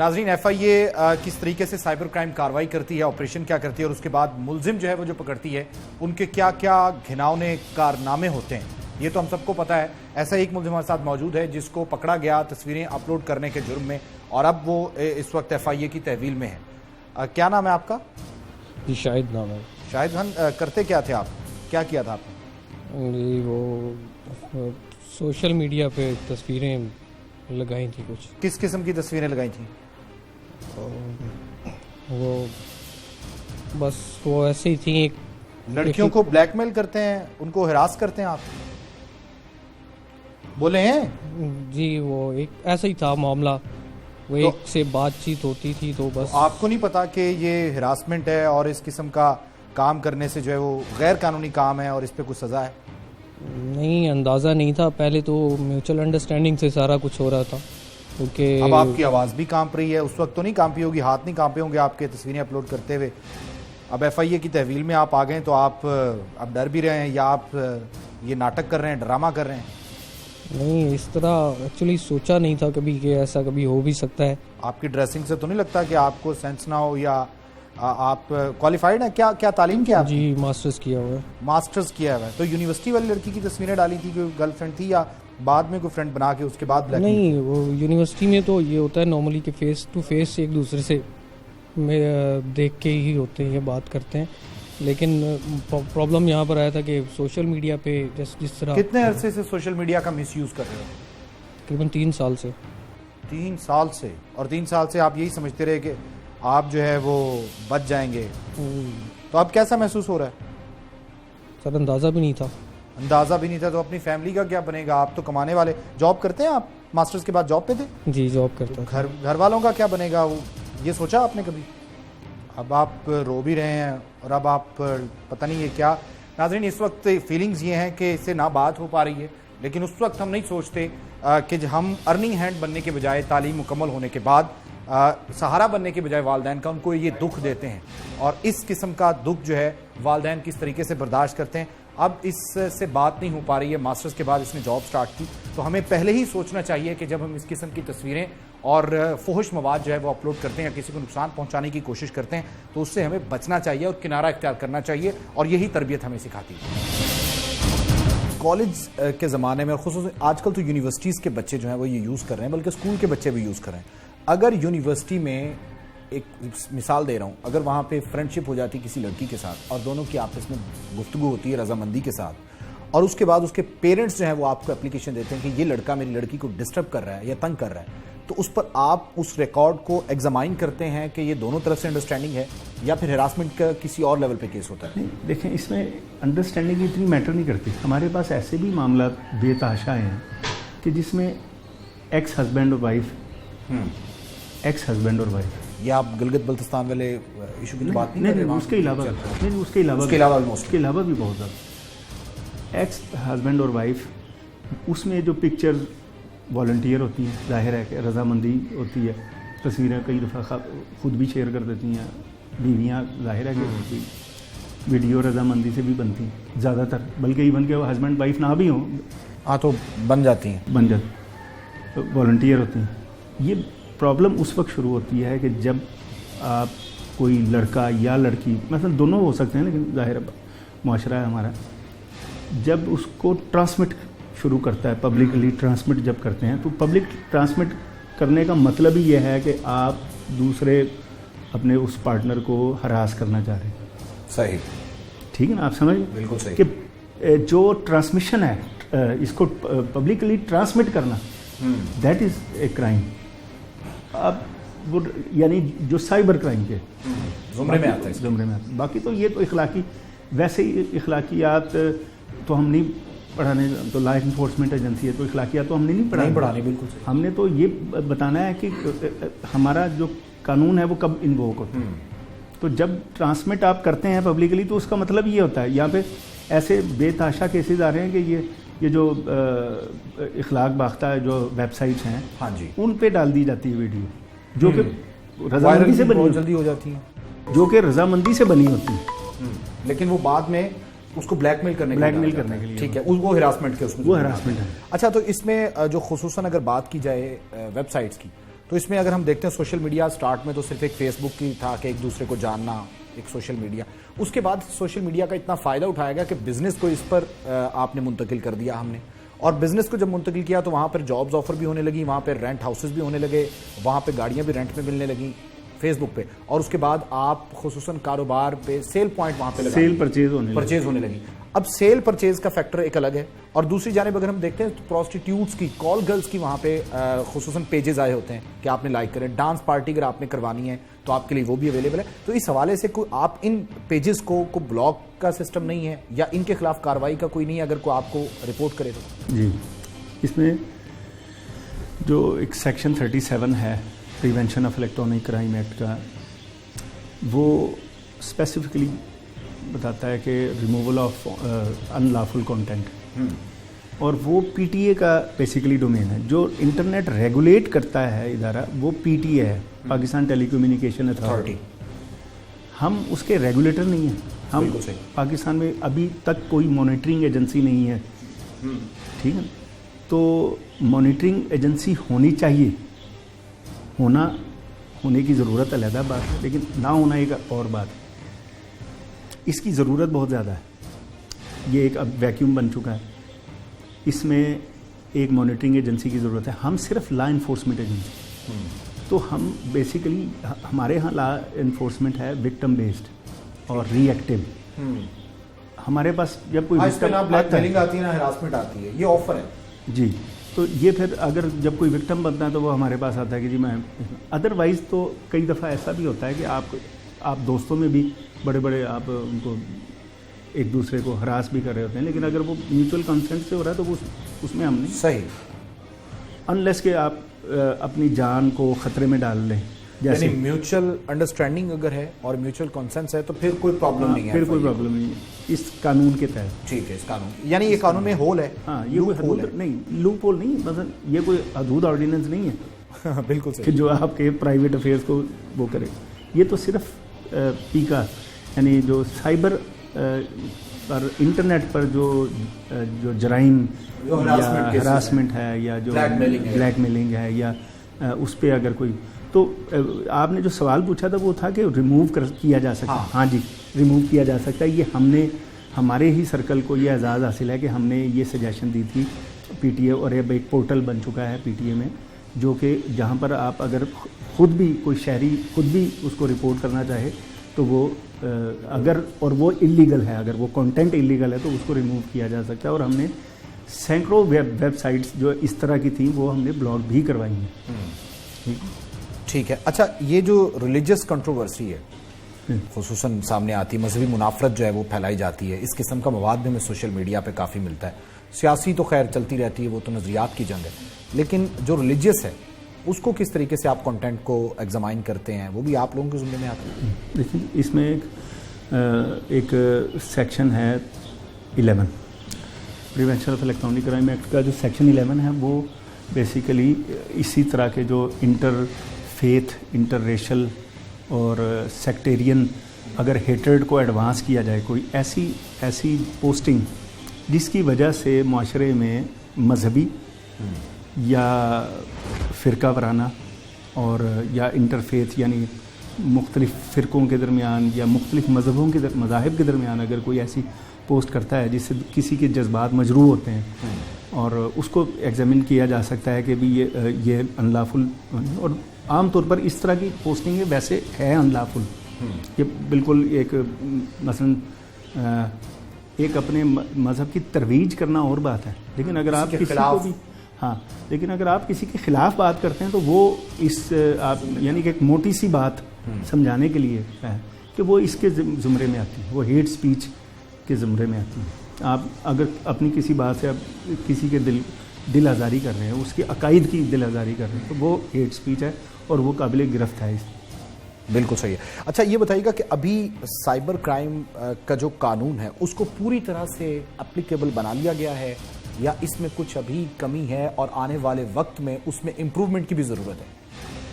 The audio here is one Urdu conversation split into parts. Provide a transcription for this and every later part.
ناظرین ایف آئی اے کس طریقے سے سائبر کرائم کاروائی کرتی ہے, آپریشن کیا کرتی ہے, اور اس کے بعد ملزم جو ہے وہ جو پکڑتی ہے ان کے کیا کیا گھناؤنے کارنامے ہوتے ہیں, یہ تو ہم سب کو پتہ ہے. ایسا ایک ملزم ہمارے ساتھ موجود ہے جس کو پکڑا گیا تصویریں اپلوڈ کرنے کے جرم میں, اور اب وہ اس وقت ایف آئی اے کی تحویل میں ہے. کیا نام ہے آپ کا؟ جی شاہد نام ہے. شاہد خان, کرتے کیا تھے آپ, کیا کیا تھا آپ نے؟ جی وہ سوشل میڈیا پہ تصویریں لگائی تھیں. کچھ کس قسم کی تصویریں لگائی تھیں؟ وہ بس وہ ایسے ہی تھیں. ایک لڑکیوں کو بلیک میل کرتے ہیں, ان کو ہراس کرتے ہیں آپ, بولے ہیں؟ جی وہ ایک ایسا ہی تھا معاملہ, وہ ایک سے بات چیت ہوتی تھی تو بس. آپ کو نہیں پتا کہ یہ ہراسمنٹ ہے اور اس قسم کا کام کرنے سے جو ہے وہ غیر قانونی کام ہے اور اس پہ کچھ سزا ہے؟ نہیں, اندازہ نہیں تھا. پہلے تو میوچل انڈرسٹینڈنگ سے سارا کچھ ہو رہا تھا کیونکہ اب آپ کی آواز بھی کانپ رہی ہے, اس وقت تو نہیں کانپی ہوگی, ہاتھ نہیں کانپے ہوں گے آپ کے تصویریں اپلوڈ کرتے ہوئے. اب ایف آئی اے کی تحویل میں آپ آ گئے تو آپ اب ڈر بھی رہے ہیں یا آپ یہ ناٹک کر رہے ہیں, ڈرامہ کر رہے ہیں؟ نہیں, اس طرح ایکچولی سوچا نہیں تھا کبھی کہ ایسا کبھی ہو بھی سکتا ہے. آپ کی ڈریسنگ سے تو نہیں لگتا کہ آپ کو سینس نہ ہو, یا آپ کوالیفائڈ ہیں؟ کیا تعلیم کیا آپ؟ جی ماسٹرز کیا ہوا ہے. ماسٹرز کیا ہوا ہے. تو یونیورسٹی والی لڑکی کی تصویریں ڈالی تھی, کوئی گرل فرینڈ تھی یا بعد میں کوئی فرینڈ بنا کے اس کے بعد بلیک؟ نہیں, وہ یونیورسٹی میں تو یہ ہوتا ہے نارملی کہ فیس ٹو فیس ایک دوسرے سے دیکھ کے ہی ہوتے ہیں, یہ بات کرتے ہیں. لیکن پرابلم یہاں پر آیا تھا کہ سوشل میڈیا پہ جس طرح. کتنے عرصے سے سوشل میڈیا کا مس یوز کر رہے ہو؟ تقریباً 3 سال سے. 3 سال سے؟ اور 3 سال سے آپ یہی سمجھتے رہے کہ آپ جو ہے وہ بچ جائیں گے, تو اب کیسا محسوس ہو رہا ہے؟ سر اندازہ بھی نہیں تھا. اندازہ بھی نہیں تھا؟ تو اپنی فیملی کا کیا بنے گا؟ آپ تو کمانے والے, جاب کرتے ہیں آپ, ماسٹرز کے بعد جاب پہ تھے؟ جی جاب کرتا تھا. گھر والوں کا کیا بنے گا, یہ سوچا آپ نے کبھی؟ اب آپ رو بھی رہے ہیں اور اب آپ پتہ نہیں یہ کیا. ناظرین اس وقت فیلنگز یہ ہیں کہ اس سے نہ بات ہو پا رہی ہے, لیکن اس وقت ہم نہیں سوچتے کہ ہم ارننگ ہینڈ بننے کے بجائے, تعلیم مکمل ہونے کے بعد سہارا بننے کے بجائے والدین کا ان کو یہ دکھ دیتے ہیں, اور اس قسم کا دکھ جو ہے والدین کس طریقے سے برداشت کرتے ہیں. اب اس سے بات نہیں ہو پا رہی ہے. ماسٹرز کے بعد اس نے جاب سٹارٹ کی, تو ہمیں پہلے ہی سوچنا چاہیے کہ جب ہم اس قسم کی تصویریں اور فحش مواد جو ہے وہ اپلوڈ کرتے ہیں یا کسی کو نقصان پہنچانے کی کوشش کرتے ہیں تو اس سے ہمیں بچنا چاہیے اور کنارہ اختیار کرنا چاہیے, اور یہی تربیت ہمیں سکھاتی ہے. کالج کے زمانے میں, اور خصوصاً آج کل تو یونیورسٹیز کے بچے جو ہیں وہ یہ یوز کر رہے ہیں, بلکہ اسکول کے بچے بھی یوز کر رہے ہیں. اگر یونیورسٹی میں, ایک مثال دے رہا ہوں, اگر وہاں پہ فرینڈشپ ہو جاتی کسی لڑکی کے ساتھ اور دونوں کی آپس میں گفتگو ہوتی ہے رضامندی کے ساتھ, اور اس کے بعد اس کے پیرنٹس جو ہیں وہ آپ کو اپلیکیشن دیتے ہیں کہ یہ لڑکا میری لڑکی کو ڈسٹرب کر رہا ہے یا تنگ کر رہا ہے, تو اس پر آپ اس ریکارڈ کو ایگزامائن کرتے ہیں کہ یہ دونوں طرف سے انڈرسٹینڈنگ ہے یا پھر ہراسمنٹ کا کسی اور لیول پہ کیس ہوتا ہے؟ دیکھیں, اس میں انڈرسٹینڈنگ اتنی میٹر نہیں کرتی. ہمارے پاس ایسے بھی معاملات بے تحاشا ہیں کہ جس میں ایکس ہسبینڈ اور وائف, یہ آپ گلگت بلتستان والے ایشو کی بات نہیں کر رہے؟ اس کے علاوہ بھی بہت زیادہ ایکس ہسبینڈ اور وائف, اس میں جو پکچر والنٹیئر ہوتی ہیں, ظاہر ہے کہ رضامندی ہوتی ہے. تصویریں کئی دفعہ خود بھی شیئر کر دیتی ہیں بیویاں, ظاہر ہے کہ ویڈیو رضامندی سے بھی بنتی ہیں زیادہ تر, بلکہ ایون کہ وہ ہسبینڈ وائف نہ بھی ہوں, ہاں تو بن جاتی والنٹیئر ہوتی ہیں. یہ پرابلم اس وقت شروع ہوتی ہے کہ جب آپ کوئی لڑکا یا لڑکی, مثلا دونوں ہو سکتے ہیں لیکن ظاہر معاشرہ ہے ہمارا, جب اس کو ٹرانسمٹ شروع کرتا ہے, پبلکلی ٹرانسمٹ جب کرتے ہیں, تو پبلک ٹرانسمٹ کرنے کا مطلب ہی یہ ہے کہ آپ دوسرے اپنے اس پارٹنر کو ہراس کرنا چاہ رہے ہیں. صحیح, ٹھیک ہے نا, آپ سمجھ بالکل صحیح کہ جو ٹرانسمیشن ہے, اس کو پبلکلی ٹرانسمٹ کرنا, دیٹ از اے کرائم. اب وہ یعنی جو سائبر کرائم کے زمرے میں آتا ہے. باقی تو یہ تو اخلاقی, ویسے ہی اخلاقیات تو ہم نہیں پڑھانے, تو لا انفورسمنٹ ایجنسی ہے تو اخلاقیات تو ہم نے نہیں پڑھانی. بالکل ہم نے تو یہ بتانا ہے کہ ہمارا جو قانون ہے وہ کب انووک ہوتا ہے. تو جب ٹرانسمٹ آپ کرتے ہیں پبلکلی تو اس کا مطلب یہ ہوتا ہے. یہاں پہ ایسے بے تحاشا کیسز آ رہے ہیں کہ یہ جو اخلاق باختہ جو ویب سائٹس ہیں, ہاں جی, ان پہ ڈال دی جاتی ہے ویڈیو جو کہ رضامندی سے بنی, جلدی ہو جاتی ہیں, جو کہ رضامندی سے بنی ہوتی ہے, لیکن وہ بعد میں اس کو بلیک میل کرنے کے لیے. ٹھیک ہے, وہ ہراسمنٹ کے اس میں وہ ہراسمنٹ ہے. اچھا, تو اس میں جو خصوصاً اگر بات کی جائے ویب سائٹس کی, تو اس میں اگر ہم دیکھتے ہیں سوشل میڈیا اسٹارٹ میں تو صرف ایک فیس بک کی تھا کہ ایک دوسرے کو جاننا، ایک سوشل میڈیا. اس کے بعد سوشل میڈیا کا اتنا فائدہ اٹھایا گیا کہ بزنس کو اس پر آپ نے منتقل کر دیا ہم نے، اور بزنس کو جب منتقل کیا تو وہاں پر جابز آفر بھی ہونے لگی، وہاں پہ رینٹ ہاؤسز بھی ہونے لگے، وہاں پہ گاڑیاں بھی رینٹ پہ ملنے لگیں فیس بک پہ، اور اس کے بعد آپ خصوصاً کاروبار پہ سیل پوائنٹ وہاں پہ سیل پرچیز ہونے لگی. اب سیل پرچیز کا فیکٹر ایک الگ ہے، اور دوسری جانب اگر ہم دیکھتے ہیں تو پروسٹیٹیوٹس کی، کال گرلز کی وہاں پہ خصوصاً پیجز آئے ہوتے ہیں کہ آپ نے لائک کریں. ڈانس پارٹی اگر آپ نے کروانی ہے تو آپ کے لیے وہ بھی اویلیبل ہے. تو اس حوالے سے کوئی آپ ان پیجز کو بلاک کا سسٹم نہیں ہے یا ان کے خلاف کارروائی کا کوئی نہیں ہے اگر کوئی آپ کو رپورٹ کرے تو؟ جی، اس میں جو ایک سیکشن 37 ہے prevention of electronic crime act کا، وہ اسپیسیفکلی بتاتا ہے کہ removal of in lawful content, اور وہ پی ٹی اے کا بیسیکلی ڈومین ہے. جو انٹرنیٹ ریگولیٹ کرتا ہے ادارہ وہ پی ٹی اے ہے، پاکستان ٹیلی کمیونیکیشن اتھارٹی. ہم اس کے ریگولیٹر نہیں ہیں. ہم پاکستان میں ابھی تک کوئی مانیٹرنگ ایجنسی نہیں ہے، ٹھیک ہے. تو مانیٹرنگ ایجنسی ہونی چاہیے، ہونے کی ضرورت علیحدہ بات ہے، لیکن نہ ہونا ایک اور بات ہے. اس کی ضرورت بہت زیادہ ہے. یہ ایک اب ویکیوم بن چکا ہے. اس میں ایک مانیٹرنگ ایجنسی کی ضرورت ہے. ہم صرف لا انفورسمنٹ ایجنسی، تو ہم بیسیکلی ہمارے ہاں لا انفورسمنٹ ہے وکٹم بیسڈ اور ری ایکٹیو. ہمارے پاس جب کوئی آتی ہے نا ہراسمنٹ آتی ہے، یہ آفر ہے جی، تو یہ پھر اگر جب کوئی وکٹم بنتا ہے تو وہ ہمارے پاس آتا ہے کہ جی میں. ادروائز تو کئی دفعہ ایسا بھی ہوتا ہے کہ آپ دوستوں میں بھی بڑے آپ ان کو ایک دوسرے کو ہراس بھی کر رہے ہوتے ہیں، لیکن اگر وہ میوچل کنسنٹ سے ہو رہا ہے تو وہ اس میں ہم نہیں صحیح، انلیس کہ آپ اپنی جان کو خطرے میں ڈال لیں. یعنی میوچل انڈرسٹینڈنگ اگر ہے اور میوچل کنسنس ہے تو پھر کوئی پرابلم نہیں ہے. پھر کوئی پرابلم نہیں ہے اس قانون کے تحت. ٹھیک ہے، اس قانون یعنی یہ قانون میں ہول ہے. ہاں، یہ کوئی حدود نہیں، لوپ ہول نہیں، مثلا یہ کوئی حدود آرڈیننس نہیں ہے بالکل کہ جو آپ کے پرائیویٹ افیئرس کو وہ کرے. یہ تو صرف پی کا، یعنی جو سائبر پر انٹرنیٹ پر جو جرائم یا ہراسمنٹ ہے یا جو بلیک میلنگ ہے یا اس پہ اگر کوئی. تو آپ نے جو سوال پوچھا تھا وہ تھا کہ ریموو کیا جا سکتا ہے. ہاں جی، ریموو کیا جا سکتا ہے. یہ ہم نے ہمارے ہی سرکل کو یہ اعزاز حاصل ہے کہ ہم نے یہ سجیشن دی تھی پی ٹی اے، اور اب ایک پورٹل بن چکا ہے پی ٹی اے میں، جو کہ جہاں پر آپ اگر خود بھی کوئی شہری خود بھی اس کو رپورٹ کرنا چاہے تو وہ اگر اور وہ انلیگل ہے، اگر وہ کنٹینٹ انلیگل ہے تو اس کو ریموو کیا جا سکتا ہے. اور ہم نے سینکڑوں ویب سائٹس جو اس طرح کی تھیں وہ ہم نے بلاک بھی کروائی ہیں. ٹھیک ہے. اچھا، یہ جو ریلیجیس کنٹروورسی ہے خصوصاً سامنے آتی ہے، مذہبی منافرت جو ہے وہ پھیلائی جاتی ہے، اس قسم کا مواد بھی ہمیں سوشل میڈیا پہ کافی ملتا ہے. سیاسی تو خیر چلتی رہتی ہے، وہ تو نظریات کی جنگ ہے، لیکن جو ریلیجیس ہے اس کو کس طریقے سے آپ کنٹینٹ کو ایگزامائن کرتے ہیں، وہ بھی آپ لوگوں کے ذمہ میں آتا ہے؟ دیکھیں، اس میں ایک سیکشن ہے 11 prevention of electronic crime act کا. جو سیکشن 11 ہے وہ بیسیکلی اسی طرح کے جو انٹر فیتھ، انٹر ریشل اور سیکٹیرین اگر ہیٹرڈ کو ایڈوانس کیا جائے، کوئی ایسی پوسٹنگ جس کی وجہ سے معاشرے میں مذہبی یا فرقہ وارانہ اور یا انٹرفیتھ یعنی مختلف فرقوں کے درمیان یا مختلف مذاہب کے درمیان اگر کوئی ایسی پوسٹ کرتا ہے جس سے کسی کے جذبات مجروح ہوتے ہیں، اور اس کو ایگزامن کیا جا سکتا ہے کہ بھی یہ انلافل، اور عام طور پر اس طرح کی پوسٹنگیں ویسے ہے انلافل. یہ بالکل ایک مثلا ایک اپنے مذہب کی ترویج کرنا اور بات ہے، لیکن اگر آپ کسی کو بھی لیکن اگر آپ کسی کے خلاف بات کرتے ہیں تو وہ آپ یعنی کہ ایک موٹی سی بات سمجھانے کے لیے ہے کہ وہ اس کے زمرے میں آتی ہے، وہ ہیٹ سپیچ کے زمرے میں آتی ہے. آپ اگر اپنی کسی بات سے آپ کسی کے دل آزاری کر رہے ہیں، اس کے عقائد کی دل آزاری کر رہے ہیں، تو وہ ہیٹ سپیچ ہے اور وہ قابل گرفت ہے. بالکل صحیح ہے. اچھا، یہ بتائیے گا کہ ابھی سائبر کرائم کا جو قانون ہے اس کو پوری طرح سے اپلیکیبل بنا لیا گیا ہے یا اس میں کچھ ابھی کمی ہے اور آنے والے وقت میں اس میں امپروومنٹ کی بھی ضرورت ہے؟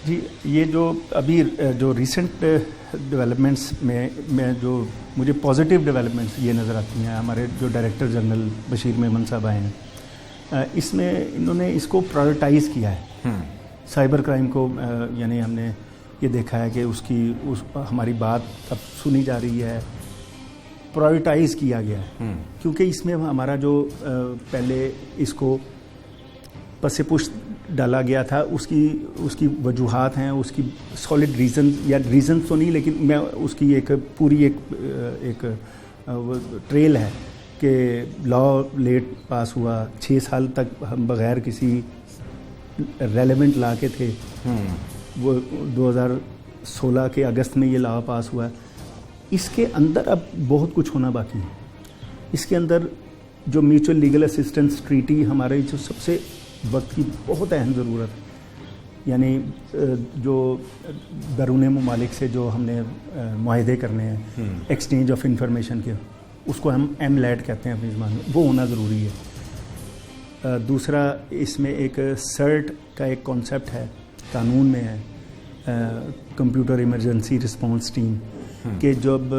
جی، یہ جو ابھی جو ریسنٹ ڈیولپمنٹس میں جو مجھے پازیٹیو ڈیولپمنٹس یہ نظر آتی ہیں، ہمارے جو ڈائریکٹر جنرل بشیر میمن صاحب آئے ہیں، اس میں انہوں نے اس کو پرائورٹائز کیا ہے. سائبر کرائم کو یعنی ہم نے یہ دیکھا ہے کہ ہماری بات اب سنی جا رہی ہے، پرائیورٹائز کیا گیا ہے، کیونکہ اس میں ہمارا جو پہلے اس کو پس پشت ڈالا گیا تھا، اس کی وجوہات ہیں، اس کی سالڈ ریزن تو نہیں، لیکن میں اس کی ایک پوری ایک ٹریل ہے کہ لا لیٹ پاس ہوا، 6 سال تک ہم بغیر کسی ریلیونٹ لا کے تھے، وہ 2016 کے اگست میں یہ لا پاس ہوا ہے۔ اس کے اندر اب بہت کچھ ہونا باقی ہے۔ اس کے اندر جو میوچل لیگل اسسٹنس ٹریٹی ہمارے جو سب سے وقت کی بہت اہم ضرورت ہے، یعنی جو بیرون ممالک سے جو ہم نے معاہدے کرنے ہیں ایکسچینج آف انفارمیشن کے، اس کو ہم ایم لیٹ کہتے ہیں اپنی زبان میں، وہ ہونا ضروری ہے۔ دوسرا اس میں ایک سرٹ کا ایک کانسیپٹ ہے، قانون میں ہے، کمپیوٹر ایمرجنسی رسپانس ٹیم، کہ جب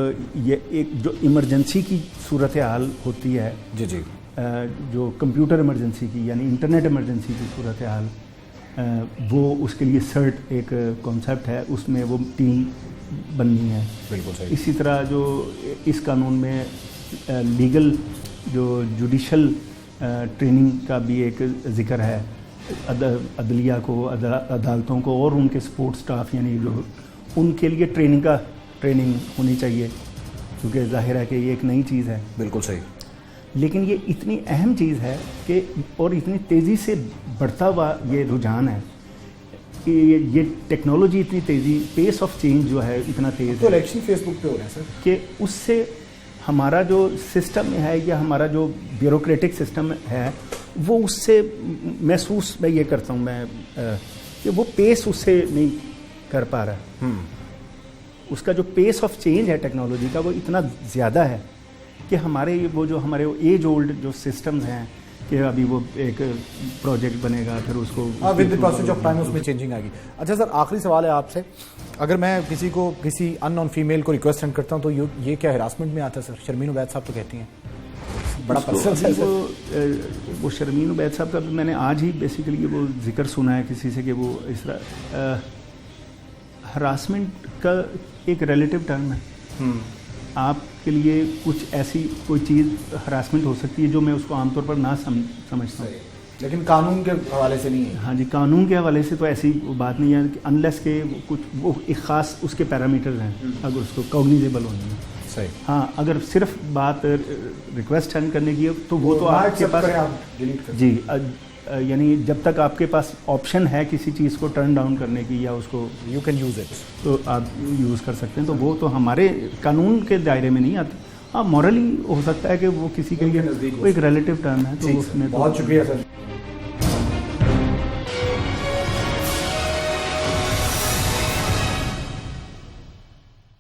یہ ایک جو ایمرجنسی کی صورتحال ہوتی ہے، جی جو کمپیوٹر ایمرجنسی کی یعنی انٹرنیٹ ایمرجنسی کی صورتحال، وہ اس کے لیے سرٹ ایک کانسیپٹ ہے، اس میں وہ ٹیم بننی ہے۔ بالکل صحیح۔ اسی طرح جو اس قانون میں لیگل جو جوڈیشل ٹریننگ کا بھی ایک ذکر ہے، عدلیہ کو، عدالتوں کو اور ان کے سپورٹ سٹاف، یعنی جو ان کے لیے ٹریننگ ہونی چاہیے، کیونکہ ظاہر ہے کہ یہ ایک نئی چیز ہے۔ بالکل صحیح۔ لیکن یہ اتنی اہم چیز ہے کہ اور اتنی تیزی سے بڑھتا ہوا یہ رجحان ہے کہ یہ ٹیکنالوجی اتنی تیزی، پیس آف چینج جو ہے اتنا تیز تو ہے الیکشن فیس بک پہ ہو رہے ہیں سر، کہ اس سے ہمارا جو سسٹم ہے یا ہمارا جو بیوروکریٹک سسٹم ہے، وہ اس سے محسوس میں یہ کرتا ہوں میں کہ وہ پیس اس سے نہیں کر پا رہا ہے۔ اس کا جو پیس آف چینج ہے ٹیکنالوجی کا، وہ اتنا زیادہ ہے کہ ہمارے ہمارے ایج اولڈ جو سسٹمز ہیں، کہ ابھی وہ ایک پروجیکٹ بنے گا، پھر اس کو with the process of time اس میں چینجنگ آئے گی۔ اچھا سر، آخری سوال ہے آپ سے، اگر میں کسی ان نون فیمیل کو ریکویسٹ سینڈ کرتا ہوں تو یہ کیا ہراسمنٹ میں آتا ہے سر؟ شرمین عبید صاحب تو کہتی ہیں بڑا پرسنل ہے۔ وہ شرمین عبید صاحب کا میں نے آج ہی بیسیکلی وہ ذکر سنا ہے کسی سے کہ وہ اس طرح ہراسمنٹ کا ایک ریلیٹو ٹرم ہے۔ آپ کے لیے کچھ ایسی کوئی چیز ہراسمنٹ ہو سکتی ہے جو میں اس کو عام طور پر نہ سمجھتا ہوں، لیکن قانون کے حوالے سے نہیں ہے۔ ہاں جی، قانون کے حوالے سے تو ایسی بات نہیں ہے، انلیس کہ کچھ وہ ایک خاص اس کے پیرامیٹرز ہیں اگر اس کو کوگنیزیبل ہونے میں۔ صحیح۔ ہاں، اگر صرف بات ریکویسٹ سینڈ کرنے کی ہے تو وہ تو آپ کے پاس جی، یعنی جب تک آپ کے پاس آپشن ہے کسی چیز کو ٹرن ڈاؤن کرنے کی یا اس کو یو کین یوز اٹ، تو آپ یوز کر سکتے ہیں، تو وہ تو ہمارے قانون کے دائرے میں نہیں آتی۔ ہاں، مورلی ہو سکتا ہے کہ وہ کسی کے لیے ایک ریلیٹو ٹرم ہے، تو اس میں بہت شکریہ سر۔